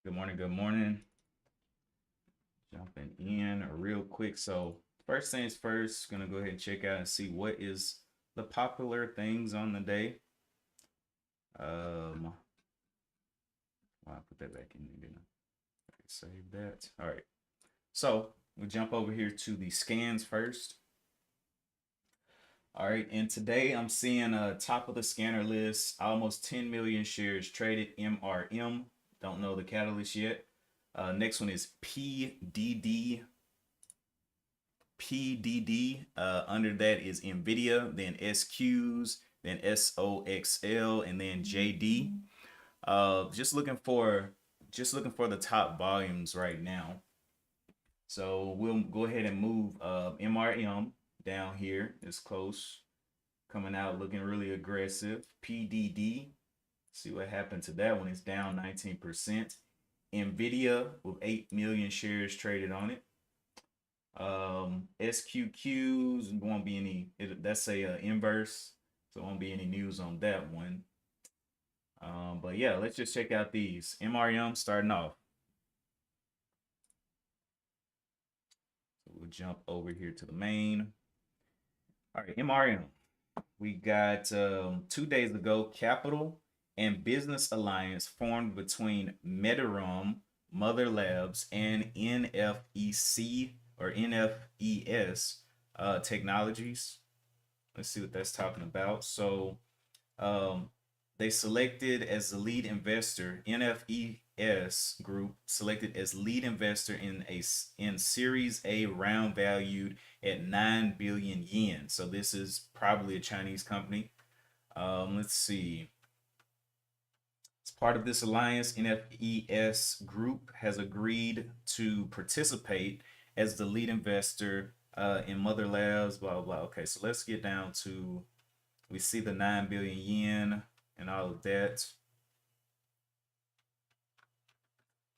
Good morning. Good morning. Jumping in real quick. So first things first, gonna go ahead and check out and see what is the popular things on the day. Well, I'll put that back in there. Save that. All right. So we'll jump over here to the scans first. All right, and today I'm seeing top of the scanner list, almost 10 million shares traded, MRM. Don't know the catalyst yet. Next one is PDD. PDD. Under that is Nvidia, then SQs, then SOXL, and then JD. Just looking for the top volumes right now. So we'll go ahead and move MRM down here. It's close. Coming out looking really aggressive. PDD. See what happened to that one. It's down 19%. Nvidia with 8 million shares traded on it. SQQs won't be any. That's a inverse, so won't be any news on that one. But yeah, let's just check out these. MRM starting off. So we'll jump over here to the main. All right, MRM. We got 2 days ago, Capital and Business Alliance formed between Metarum, Mother Labs, and NFEC or NFES Technologies. Let's see what that's talking about. So they selected as the lead investor, NFES Group selected as lead investor in Series A round valued at 9 billion yen. So this is probably a Chinese company. Let's see. As part of this alliance, NFES Group has agreed to participate as the lead investor in Mother Labs, blah, blah, blah. Okay, so let's get down to, we see the 9 billion yen and all of that.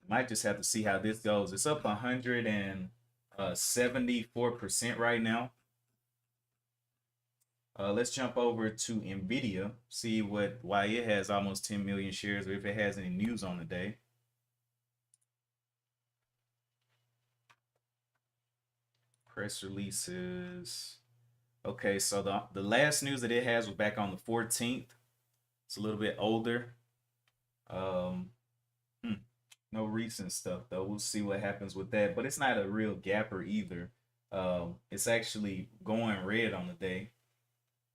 Might just have to see how this goes. It's up 174% right now. Let's jump over to Nvidia, see why it has almost 10 million shares, or if it has any news on the day. Press releases. Okay, so the last news that it has was back on the 14th. It's a little bit older. No recent stuff though. We'll see what happens with that, but it's not a real gapper either. It's actually going red on the day.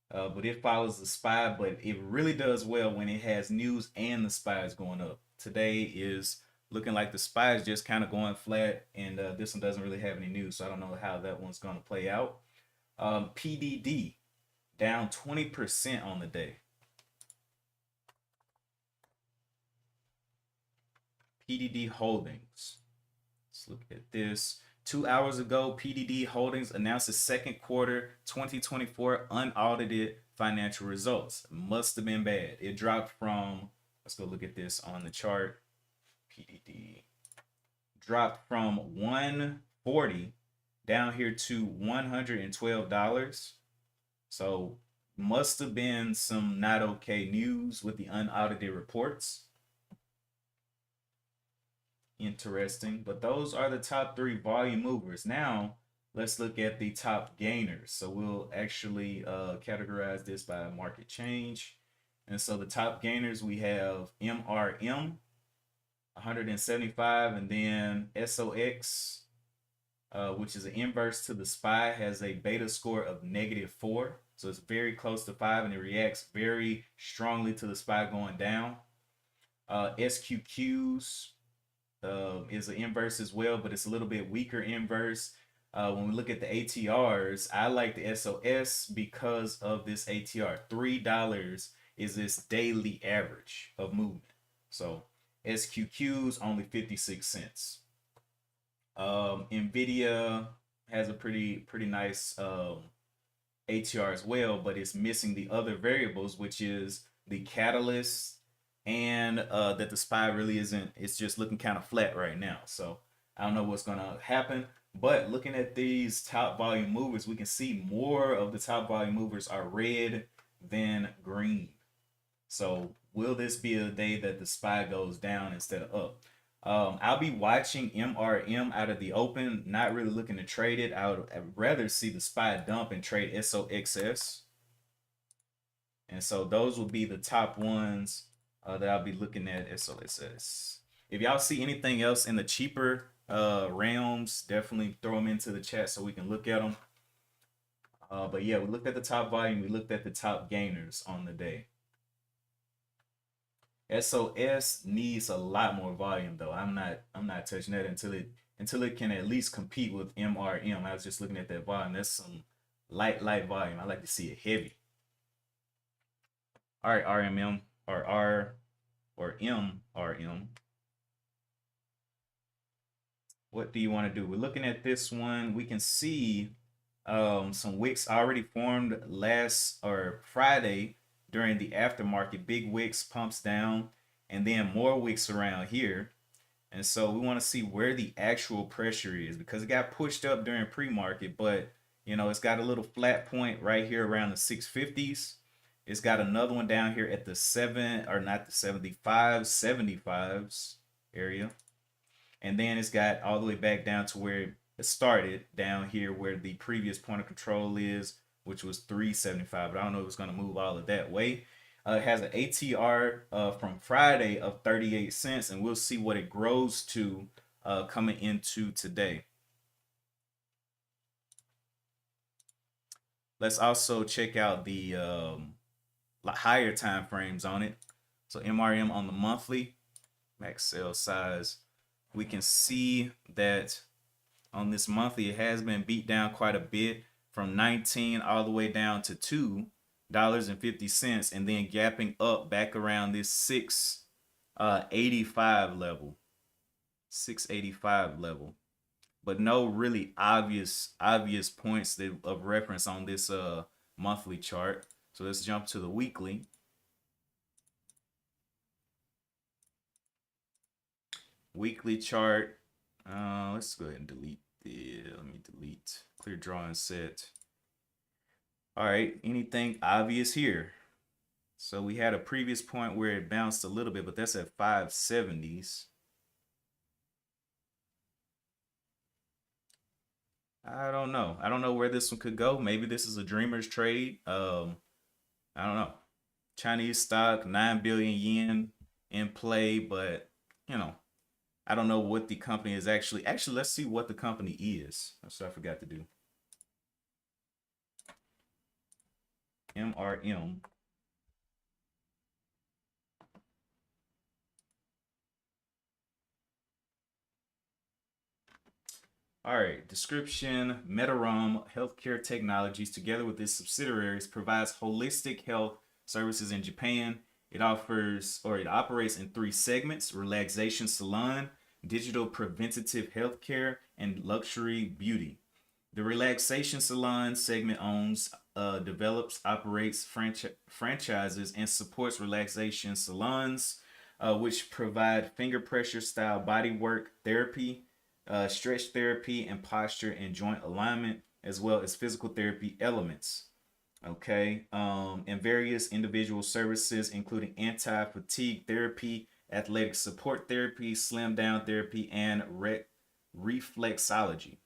But it follows the SPY, but it really does well when it has news and the SPY is going up. Today is looking like the SPY is just kind of going flat, and this one doesn't really have any news, so I don't know how that one's going to play out. PDD down 20% on the day. PDD Holdings. Let's look at this. 2 hours ago, PDD Holdings announced its second quarter 2024 unaudited financial results. Must have been bad. It dropped from, let's go look at this on the chart. PDD dropped from 140 down here to $112. So must have been some not okay news with the unaudited reports. Interesting, but those are the top 3 volume movers. Now let's look at the top gainers. So we'll actually categorize this by market change. And so the top gainers, we have MRM 175, and then SOX, which is an inverse to the SPY, has a beta score of -4. So it's very close to 5, and it reacts very strongly to the SPY going down. SQQs is an inverse as well, but it's a little bit weaker inverse. When we look at the ATRs, I like the SOS because of this ATR. $3 is this daily average of movement. So SQQs only 56 cents. Nvidia has a pretty nice ATR as well, but it's missing the other variables, which is the catalyst, and that the SPY really isn't, it's just looking kind of flat right now. So I don't know what's going to happen, but looking at these top volume movers, we can see more of the top volume movers are red than green. So will this be a day that the SPY goes down instead of up? I'll be watching MRM out of the open, not really looking to trade it. I'd rather see the SPY dump and trade SOXS. And so those will be the top ones that I'll be looking at. SOXS. If y'all see anything else in the cheaper realms, definitely throw them into the chat so we can look at them. But yeah, we looked at the top volume. We looked at the top gainers on the day. SOS needs a lot more volume though. I'm not touching that until it can at least compete with MRM. I was just looking at that volume. That's some light volume. I like to see it heavy. All right, RMM or R or MRM. What do you want to do? We're looking at this one. We can see some wicks already formed last or Friday during the aftermarket. Big wicks pumps down, and then more wicks around here. And so we want to see where the actual pressure is, because it got pushed up during pre-market, but you know, it's got a little flat point right here around the 650s. It's got another one down here at the 75s area. And then it's got all the way back down to where it started down here where the previous point of control is, which was 375. But I don't know if it's going to move all of that way. It has an ATR from Friday of 38 cents, and we'll see what it grows to coming into today. Let's also check out the higher time frames on it. So MRM on the monthly, max sale size. We can see that on this monthly, it has been beat down quite a bit from 19 all the way down to $2.50, and then gapping up back around this 685 level. 685 level. But no really obvious points of reference on this monthly chart. So let's jump to the weekly. Weekly chart. Let's go ahead and delete let me delete clear drawing set. All right, anything obvious here? So we had a previous point where it bounced a little bit, but that's at 570s. I don't know. I don't know where this one could go. Maybe this is a dreamer's trade. I don't know. Chinese stock, 9 billion yen in play, but you know, I don't know what the company is actually. Actually, let's see what the company is. That's what I forgot to do. MRM. All right, description: Metarom Healthcare Technologies, together with its subsidiaries, provides holistic health services in Japan. It operates in 3 segments: relaxation salon, digital preventative healthcare, and luxury beauty. The relaxation salon segment owns, develops, operates franchises, and supports relaxation salons, which provide finger pressure style body work therapy, stretch therapy, and posture and joint alignment, as well as physical therapy elements. Okay, and various individual services, including anti-fatigue therapy, athletic support therapy, slim down therapy, and reflexology.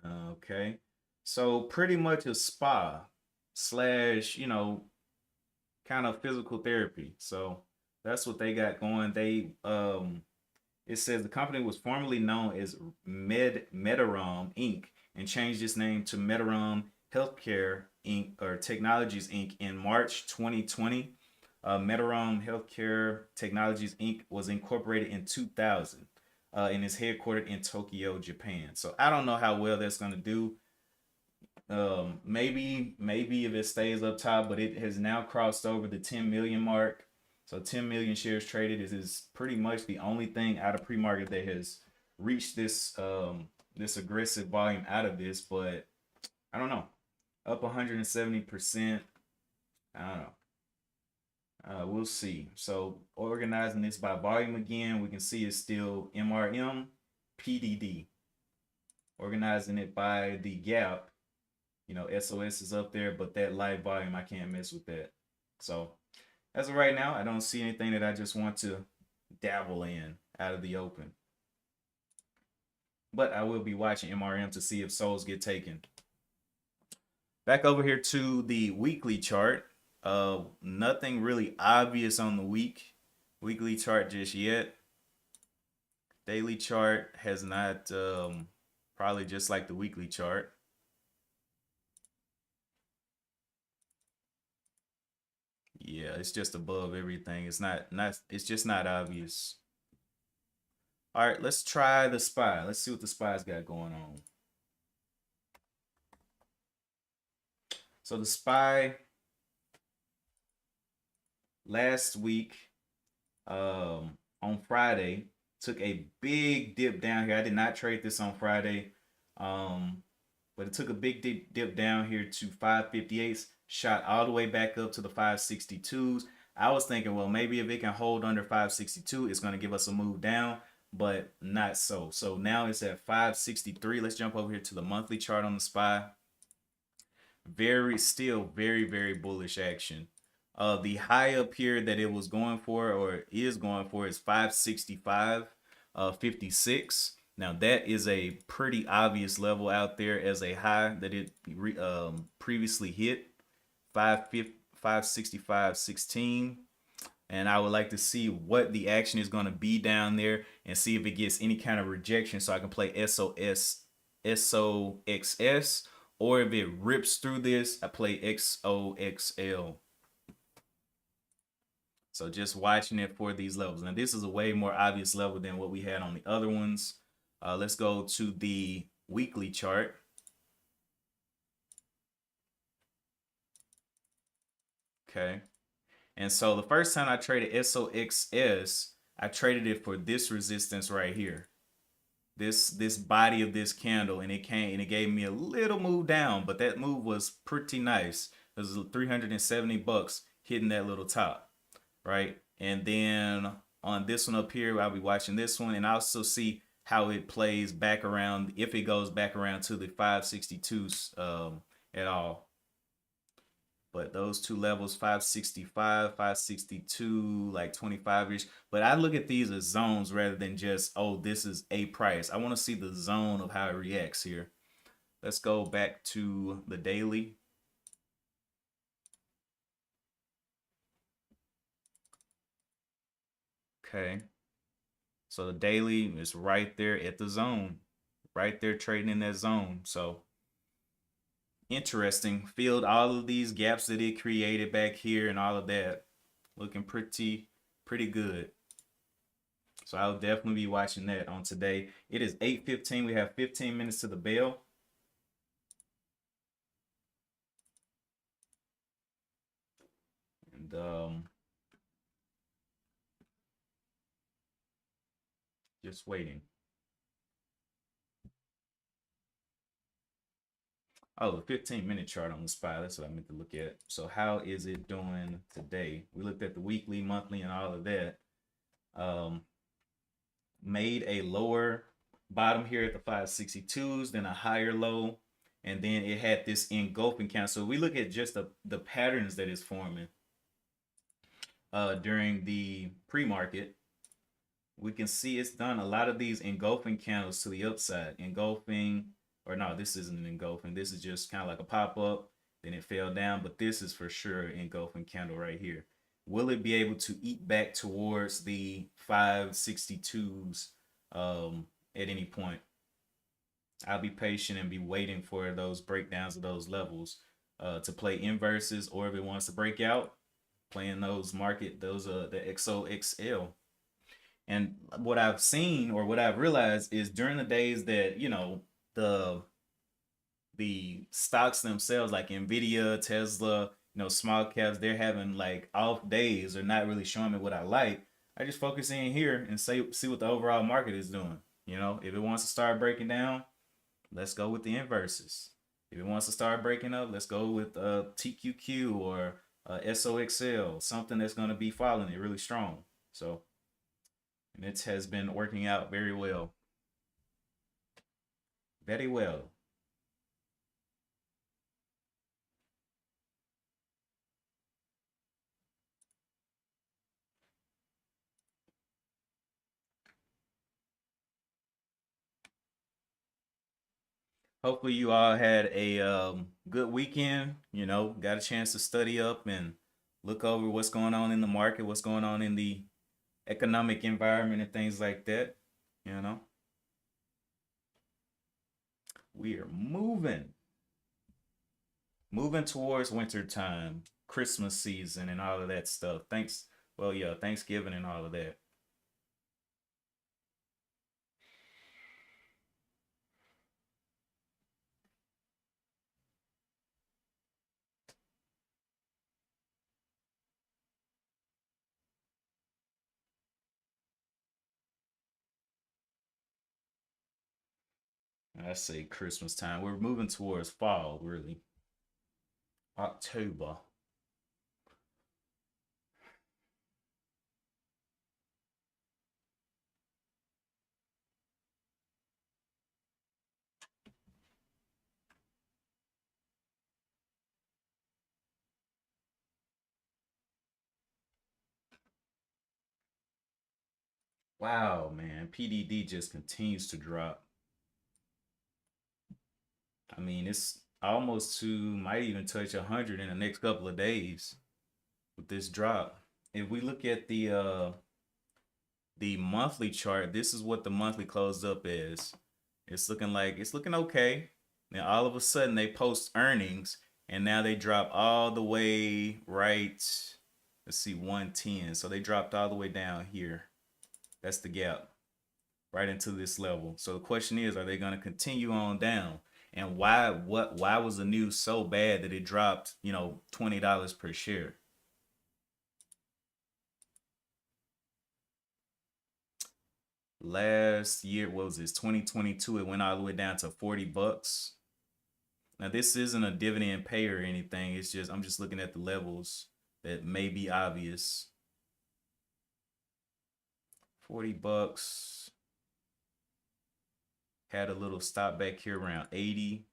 Okay, so pretty much a spa slash, you know, kind of physical therapy. So that's what they got going. It says the company was formerly known as Metarom Inc. and changed its name to Metarom Healthcare Inc. or Technologies Inc. in March 2020. Metarom Healthcare Technologies Inc. was incorporated in 2000 and is headquartered in Tokyo, Japan. So I don't know how well that's going to do. Maybe if it stays up top, but it has now crossed over the 10 million mark. So 10 million shares traded is pretty much the only thing out of pre-market that has reached this this aggressive volume out of this. But I don't know, up 170%. I don't know. We'll see. So organizing this by volume again, we can see it's still MRM, PDD. Organizing it by the gap, you know, SOS is up there, but that live volume, I can't mess with that. So as of right now, I don't see anything that I just want to dabble in. out of the open. But I will be watching MRM to see if souls get taken. Back over here to the weekly chart. Nothing really obvious on the weekly chart just yet. Daily chart has not, probably just like the weekly chart. Yeah, it's just above everything. It's just not obvious. All right, let's try the SPY. Let's see what the SPY's got going on. So the SPY last week, on Friday, took a big dip down here. I did not trade this on Friday, but it took a big dip down here to 558s, shot all the way back up to the 562s. I was thinking, well, maybe if it can hold under 562, it's going to give us a move down, but not so. So now it's at 563. Let's jump over here to the monthly chart on the SPY. Still very bullish action. The high up here that it was going for, or is going for, is 565 56. Now that is a pretty obvious level out there as a high that it previously hit, 565 16. And I would like to see what the action is going to be down there and see if it gets any kind of rejection so I can play SOXS, or if it rips through this, I play XOXL. So just watching it for these levels. Now this is a way more obvious level than what we had on the other ones. Let's go to the weekly chart. Okay. And so the first time I traded SOXS, I traded it for this resistance right here. This body of this candle, and it gave me a little move down, but that move was pretty nice. It was 370 bucks hitting that little top, right? And then on this one up here, I'll be watching this one and also see how it plays back around, if it goes back around to the 562s at all. But those two levels, 565, 562, like 25-ish. But I look at these as zones rather than just, oh, this is a price. I want to see the zone of how it reacts here. Let's go back to the daily. Okay. So the daily is right there at the zone. Right there trading in that zone. So interesting. Filled all of these gaps that it created back here and all of that. Looking pretty good. So I'll definitely be watching that on today. It is 8:15. We have 15 minutes to the bell. And just waiting. Oh, the 15-minute chart on the SPY. That's what I meant to look at. So how is it doing today? We looked at the weekly, monthly, and all of that. Made a lower bottom here at the 562s, then a higher low, and then it had this engulfing count. So we look at just the patterns that is forming during the pre-market. We can see it's done a lot of these engulfing candles to the upside. Engulfing, or no, this isn't an engulfing. This is just kind of like a pop-up. Then it fell down, but this is for sure an engulfing candle right here. Will it be able to eat back towards the 562s at any point? I'll be patient and be waiting for those breakdowns of those levels to play inverses, or if it wants to break out, playing those the XOXL. And what I've seen, or what I've realized, is during the days that, you know, the stocks themselves, like Nvidia, Tesla, you know, small caps, they're having like off days or not really showing me what I like. I just focus in here and see what the overall market is doing. You know, if it wants to start breaking down, let's go with the inverses. If it wants to start breaking up, let's go with TQQ or SOXL, something that's going to be following it really strong. So, and it has been working out very well. Very well. Hopefully you all had a good weekend. You know, got a chance to study up and look over what's going on in the market, what's going on in the economic environment, and things like that. You know, we are moving towards winter time, Christmas season, and all of that stuff. Thanks. Well, yeah, Thanksgiving and all of that. I say Christmas time. We're moving towards fall, really. October. Wow, man. PDD just continues to drop. I mean, it's almost to might even touch 100 in the next couple of days with this drop. If we look at the monthly chart, this is what the monthly closed up as. It's looking okay. Now all of a sudden they post earnings and now they drop all the way right. Let's see, 110. So they dropped all the way down here. That's the gap right into this level. So the question is, are they going to continue on down? And why was the news so bad that it dropped, $20 per share? Last year, what was this? 2022, it went all the way down to $40. Now this isn't a dividend pay or anything. It's just I'm just looking at the levels that may be obvious. $40. Had a little stop back here around 80,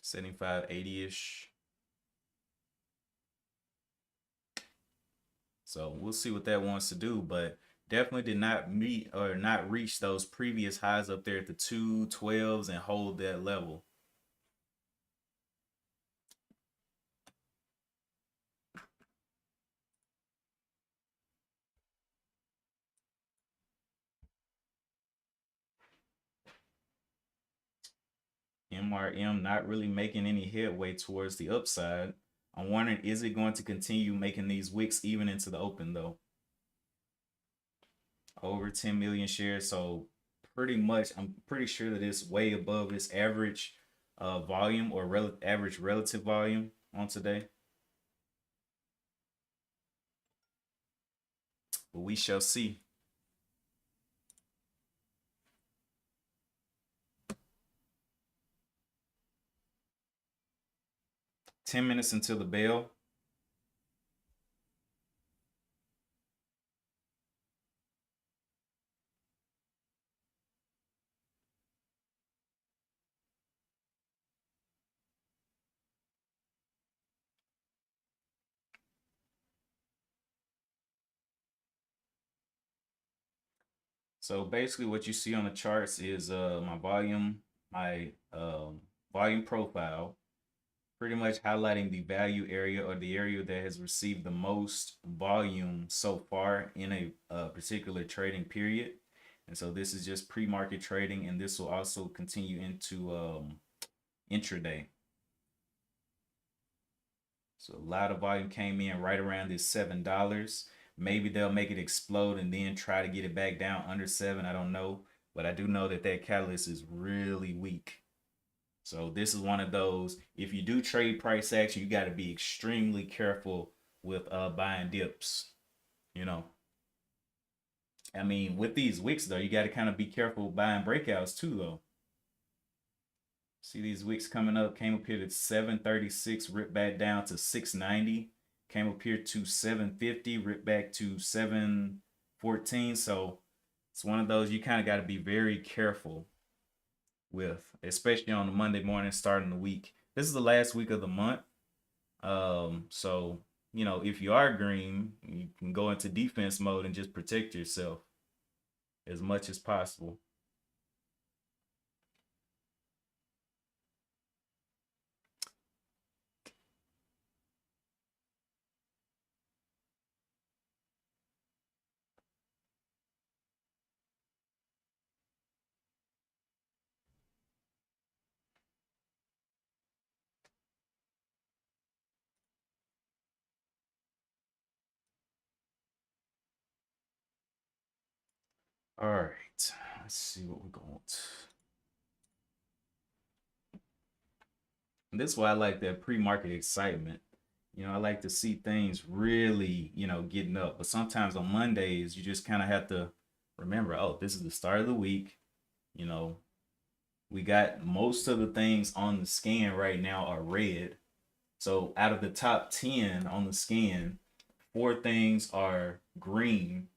75, 80-ish. So we'll see what that wants to do, but definitely did not meet or not reach those previous highs up there at the 212s and hold that level. MRM not really making any headway towards the upside. I'm wondering, is it going to continue making these wicks even into the open though? Over 10 million shares, so pretty much I'm pretty sure that it's way above its average volume or average relative volume on today. But we shall see. 10 minutes until the bell. So basically what you see on the charts is my volume profile, pretty much highlighting the value area or the area that has received the most volume so far in a particular trading period. And so this is just pre-market trading, and this will also continue into intraday. So a lot of volume came in right around this $7. Maybe they'll make it explode and then try to get it back down under 7. I don't know, but I do know that that catalyst is really weak. So this is one of those. If you do trade price action, you got to be extremely careful with buying dips. You know, I mean, with these wicks though, you got to kind of be careful buying breakouts too, though. See these wicks coming up, came up here to 736, ripped back down to 690, came up here to 750, ripped back to 714. So it's one of those you kind of got to be very careful with, especially on the Monday morning starting the week. This is the last week of the month. So if you are green, you can go into defense mode and just protect yourself as much as possible. All right, let's see what we're going to. This is why I like that pre-market excitement. I like to see things really, getting up. But sometimes on Mondays, you just kind of have to remember, oh, this is the start of the week. You know, we got most of the things on the scan right now are red. So out of the top 10 on the scan, 4 things are green,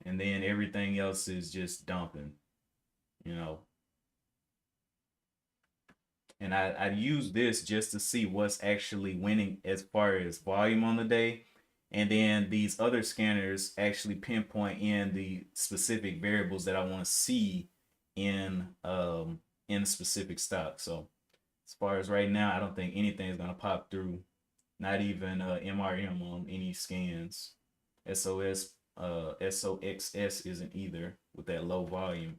and then everything else is just dumping, you know. And I use this just to see what's actually winning as far as volume on the day. And then these other scanners actually pinpoint in the specific variables that I want to see in specific stock. So as far as right now, I don't think anything is gonna pop through. Not even MRM on any scans. SOS SOXS isn't either with that low volume.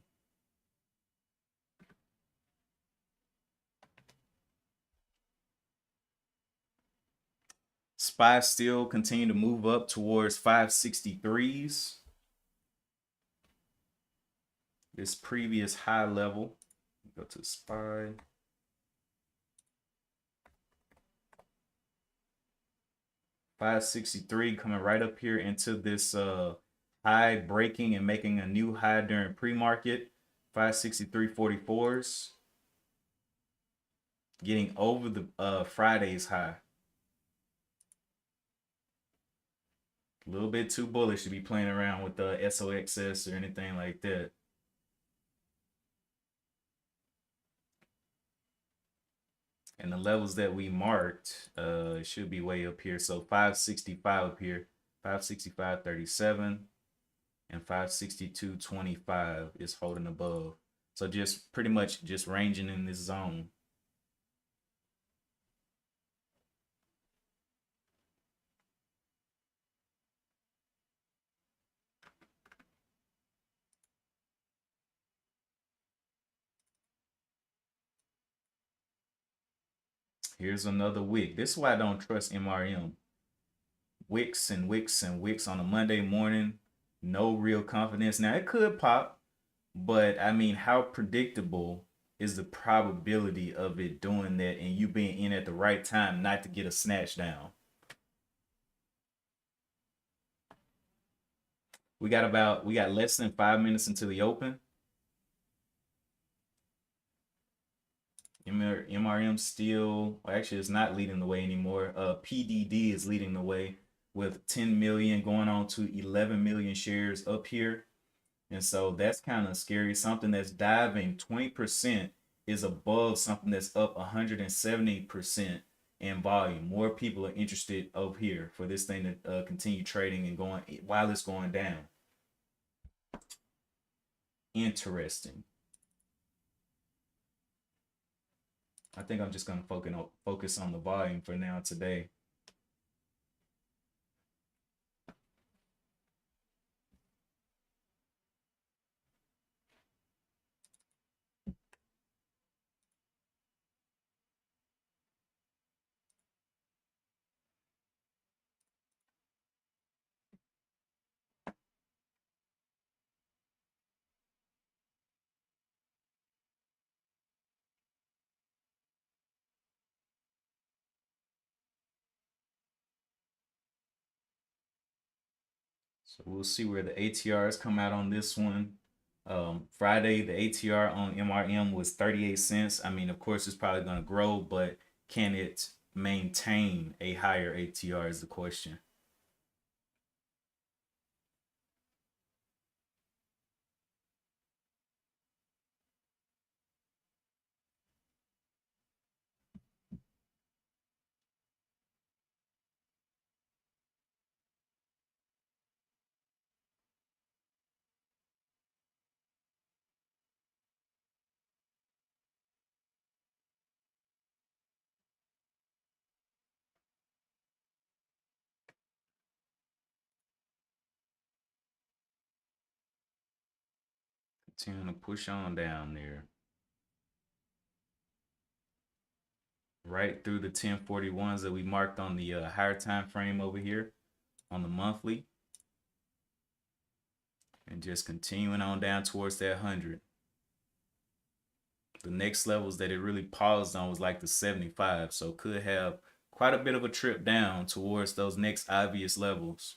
SPY still continue to move up towards 563s. This previous high level. Go to SPY. $563 coming right up here into this high, breaking and making a new high during pre-market. 563.44s. Getting over the Friday's high. A little bit too bullish to be playing around with the SOXS or anything like that. And the levels that we marked should be way up here. So 565 up here, 565.37 and 562.25 is holding above. So just pretty much just ranging in this zone. Here's another wick. This is why I don't trust MRM. Wicks and wicks and wicks on a Monday morning. No real confidence. Now it could pop, but I mean, how predictable is the probability of it doing that and you being in at the right time not to get a snatch down? We got less than 5 minutes until the open. MRM still, well, actually, it's not leading the way anymore. PDD is leading the way with 10 million going on to 11 million shares up here. And so that's kind of scary. Something that's diving 20% is above something that's up 170% in volume. More people are interested over here for this thing to continue trading and going while it's going down. Interesting. I think I'm just gonna focus on the volume for now today. So we'll see where the ATRs come out on this one. Friday, the ATR on MRM was 38 cents. I mean, of course, it's probably going to grow, but can it maintain a higher ATR is the question. Continue to push on down there. Right through the 1041s that we marked on the higher time frame over here on the monthly. and just continuing on down towards that 100. The next levels that it really paused on was like the 75, so could have quite a bit of a trip down towards those next obvious levels.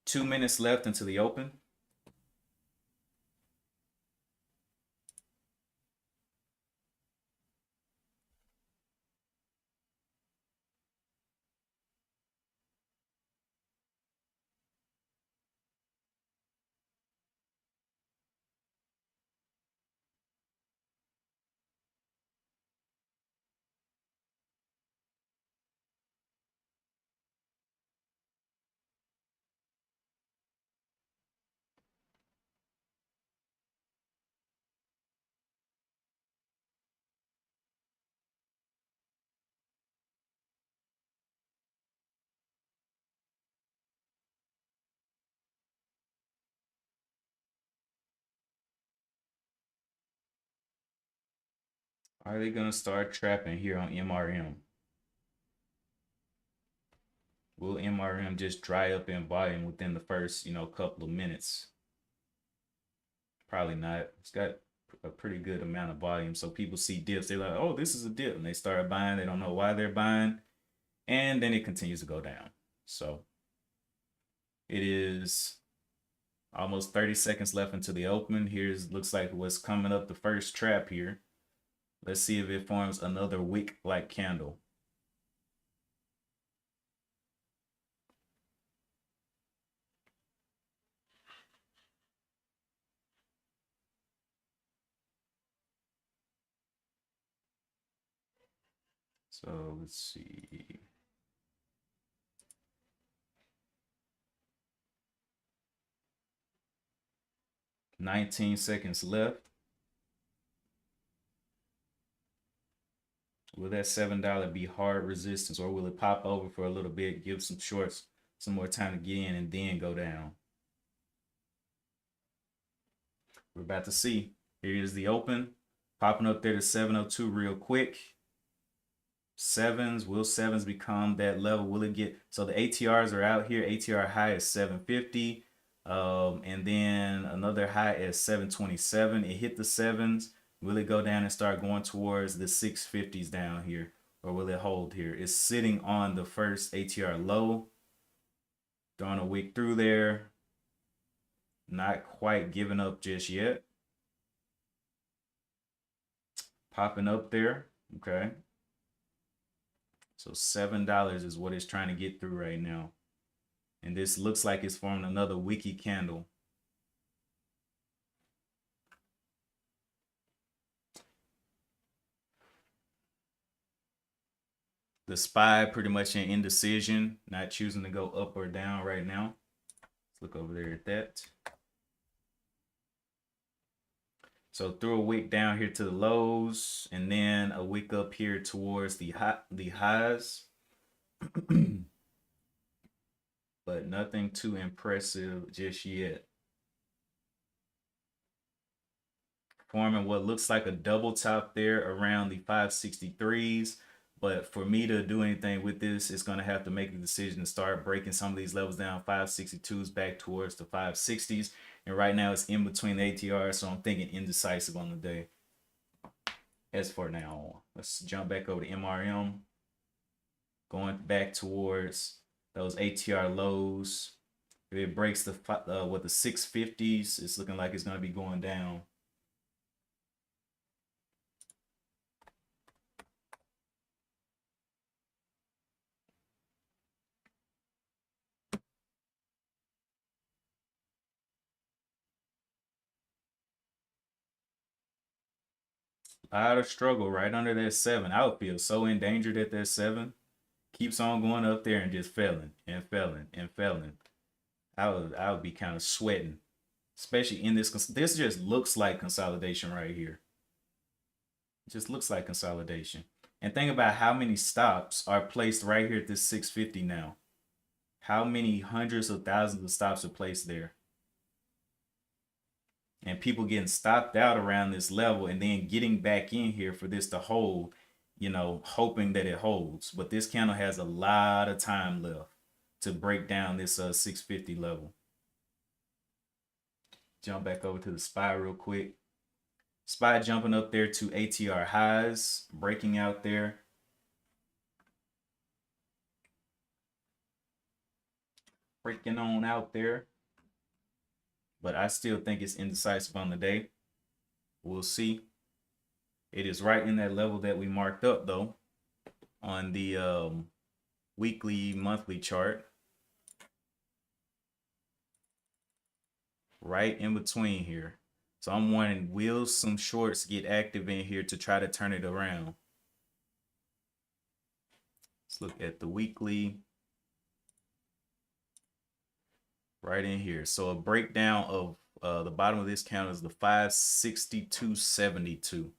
Two minutes left until the open. Are they going to start trapping here on MRM? Will MRM just dry up in volume within the first, couple of minutes? Probably not. It's got a pretty good amount of volume. So people see dips, they're like, oh, this is a dip. And they start buying. They don't know why they're buying. And then it continues to go down. So it is almost 30 seconds left into the open. Here's looks like what's coming up the first trap here. Let's see if it forms another wick-like candle. So let's see. 19 seconds left. Will that $7 be hard resistance, or will it pop over for a little bit, give some shorts some more time to get in, and then go down? We're about to see. Here is the open. Popping up there to 702 real quick. Sevens, will sevens become that level? Will it get, so the ATRs are out here. ATR high is 750. And then another high at 727. It hit the sevens. Will it go down and start going towards the 650s down here? Or will it hold here? It's sitting on the first ATR low. Throwing a wick through there. Not quite giving up just yet. Popping up there. Okay. So $7 is what it's trying to get through right now. And this looks like it's forming another wicky candle. The SPY pretty much in indecision, not choosing to go up or down right now. Let's look over there at that. So threw a wick down here to the lows, and then a wick up here towards the highs. But nothing too impressive just yet. Forming what looks like a double top there around the 563s. But for me to do anything with this, it's going to have to make a decision to start breaking some of these levels down. 562s back towards the 560s. And right now it's in between the ATR, so I'm thinking indecisive on the day. As for now, let's jump back over to MRM. Going back towards those ATR lows. If it breaks the 650s, it's looking like it's going to be going down. A lot of struggle right under that 7. I would feel so endangered at that 7. Keeps on going up there and just failing and failing and failing. I would be kind of sweating, especially in this. This just looks like consolidation right here. It just looks like consolidation. And think about how many stops are placed right here at this 650 now. How many hundreds of thousands of stops are placed there? And people getting stopped out around this level and then getting back in here for this to hold, hoping that it holds. But this candle has a lot of time left. to break down this 650 level. Jump back over to the SPY real quick. SPY jumping up there to ATR highs, breaking out there. Breaking on out there. But I still think it's indecisive on the day. We'll see. It is right in that level that we marked up, though, on the weekly, monthly chart. Right in between here. So I'm wondering, will some shorts get active in here to try to turn it around? Let's look at the weekly. Right in here. So a breakdown of the bottom of this candle is the 562.72.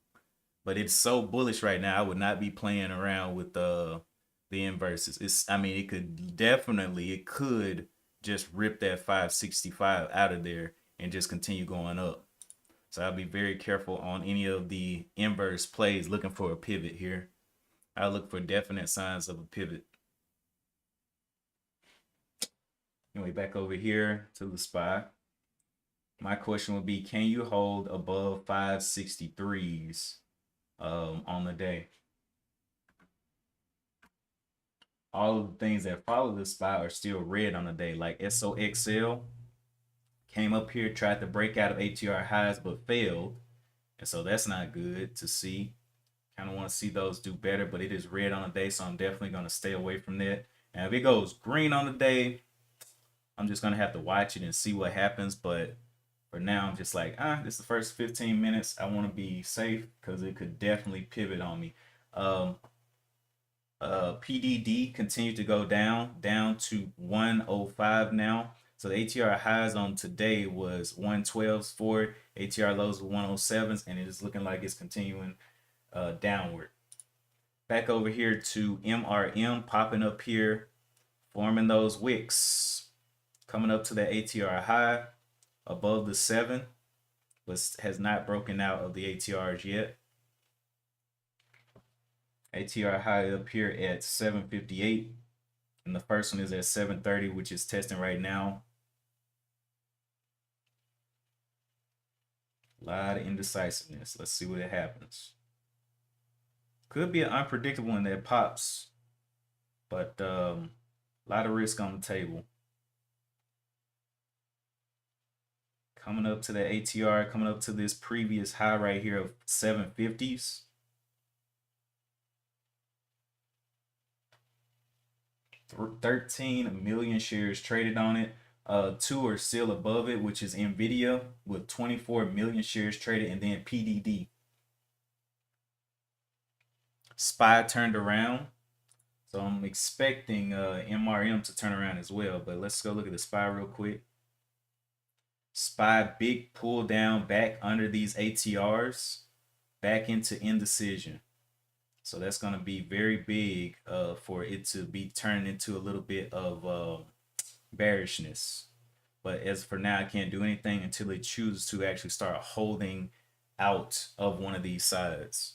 But it's so bullish right now, I would not be playing around with the inverses. I mean, it could just rip that 565 out of there and just continue going up. So I'll be very careful on any of the inverse plays looking for a pivot here. I'll look for definite signs of a pivot. Anyway, back over here to the SPY. My question would be, can you hold above 563s on the day? All of the things that follow the SPY are still red on the day, like SOXL came up here, tried to break out of ATR highs, but failed. And so that's not good to see. Kind of want to see those do better, but it is red on the day, so I'm definitely going to stay away from that. And if it goes green on the day, I'm just going to have to watch it and see what happens. But for now, I'm just like, this is the first 15 minutes. I want to be safe because it could definitely pivot on me. PDD continued to go down to 105 now. So the ATR highs on today was 112s for ATR lows were 107s, and it is looking like it's continuing downward. Back over here to MRM, popping up here, forming those wicks, coming up to the ATR high above the 7, but has not broken out of the ATRs yet. ATR high up here at 758, and the first one is at 730, which is testing right now. A lot of indecisiveness. Let's see what happens. Could be an unpredictable one that pops, but a lot of risk on the table. Coming up to the ATR, coming up to this previous high right here of 750s. – 13 million shares traded on it. 2 are still above it, which is Nvidia with 24 million shares traded, and then PDD. SPY turned around, so I'm expecting MRM to turn around as well. But let's go look at the SPY real quick. SPY big pull down back under these ATRs, back into indecision. So that's going to be very big for it to be turned into a little bit of bearishness. But as for now, I can't do anything until it chooses to actually start holding out of one of these sides.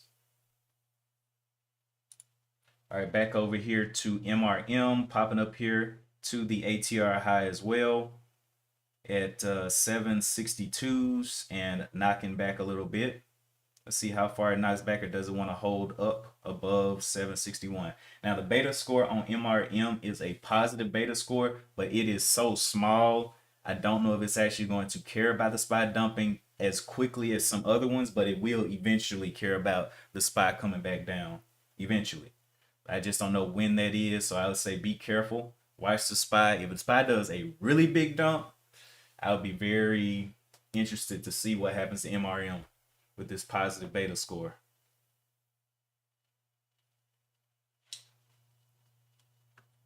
All right, back over here to MRM, popping up here to the ATR high as well at 762s and knocking back a little bit. Let's see how far it knocks back, or does it want to hold up above 761. Now, the beta score on MRM is a positive beta score, but it is so small. I don't know if it's actually going to care about the SPY dumping as quickly as some other ones, but it will eventually care about the SPY coming back down eventually. I just don't know when that is, so I would say be careful. Watch the SPY. If the SPY does a really big dump, I would be very interested to see what happens to MRM with this positive beta score.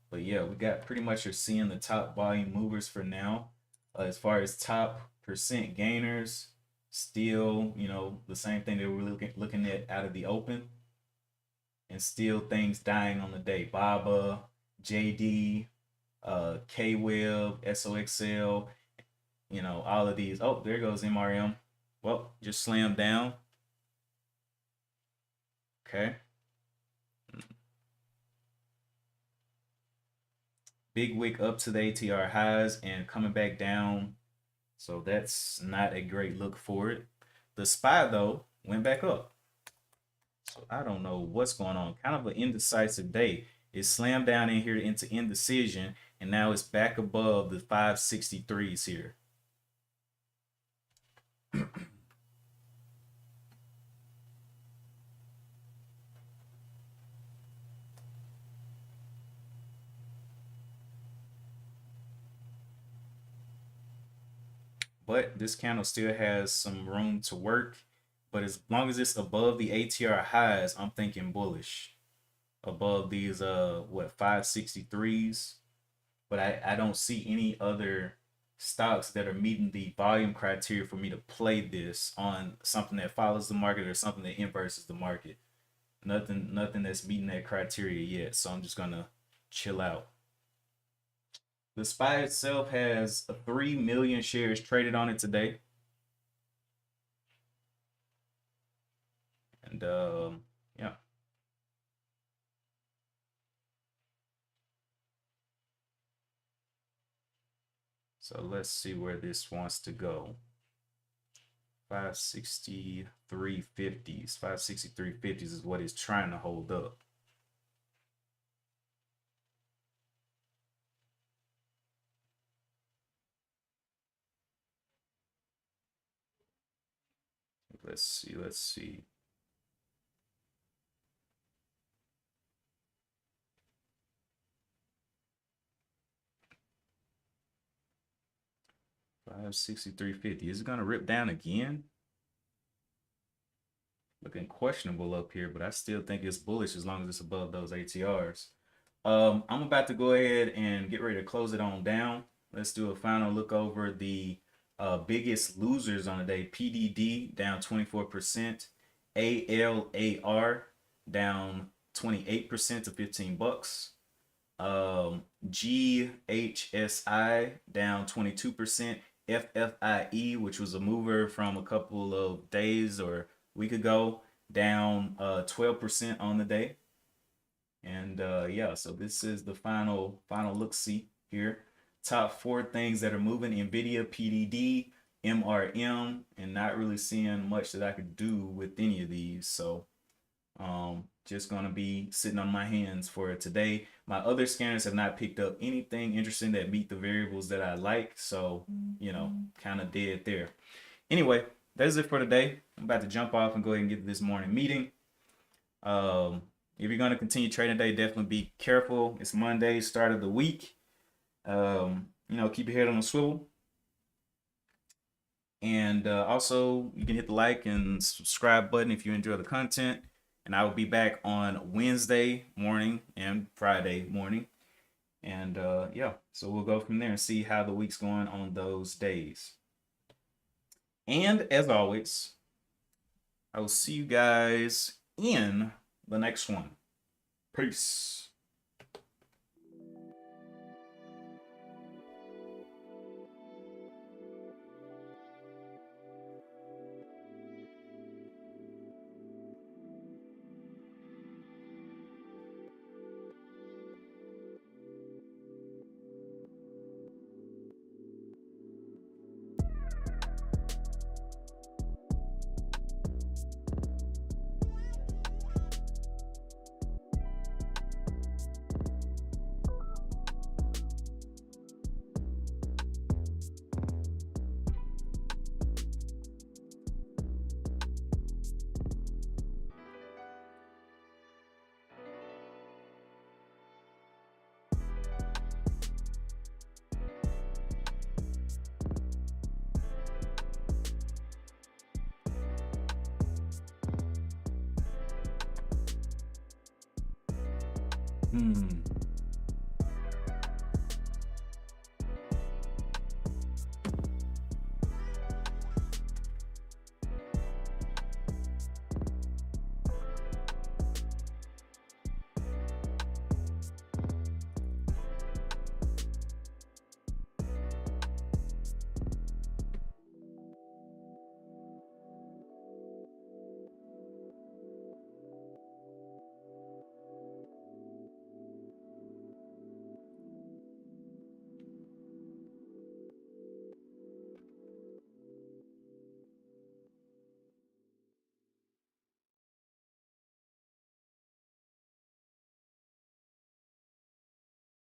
But yeah, we got pretty much, you're seeing the top volume movers for now. As far as top percent gainers, still, the same thing that we're looking at out of the open. And still things dying on the day. BABA, JD, K-Web, SOXL, all of these. Oh, there goes MRM. Well, just slammed down. Okay. Big wick up to the ATR highs and coming back down. So that's not a great look for it. The SPY though went back up. So I don't know what's going on. Kind of an indecisive day. It slammed down in here into indecision, and now it's back above the 563s here. But this candle still has some room to work. But as long as it's above the ATR highs, I'm thinking bullish. Above these 563s. But I don't see any other stocks that are meeting the volume criteria for me to play this on something that follows the market or something that inverses the market. Nothing that's meeting that criteria yet. So I'm just gonna chill out. The SPY itself has 3 million shares traded on it today. And yeah. So let's see where this wants to go. 563.50s. 563.50s is what it's trying to hold up. Let's see. $563.50. Is it gonna rip down again? Looking questionable up here, but I still think it's bullish as long as it's above those ATRs. I'm about to go ahead and get ready to close it on down. Let's do a final look over the biggest losers on the day. PDD down 24%, ALAR down 28% to 15 bucks. GHSI down 22%. FFIE, which was a mover from a couple of days or week ago, down 12% on the day. And yeah, so this is the final look-see here. Top 4 things that are moving: NVIDIA, PDD, MRM, and not really seeing much that I could do with any of these. So just gonna be sitting on my hands for today. My other scanners have not picked up anything interesting that meet the variables that I like. So, you know, kind of dead there. Anyway, that's it for today. I'm about to jump off and go ahead and get to this morning meeting. If you're going to continue trading today, definitely be careful. It's Monday, start of the week. You know, keep your head on a swivel. And also, you can hit the like and subscribe button if you enjoy the content. And I will be back on Wednesday morning and Friday morning. And yeah, so we'll go from there and see how the week's going on those days. And as always, I will see you guys in the next one. Peace. Hmm.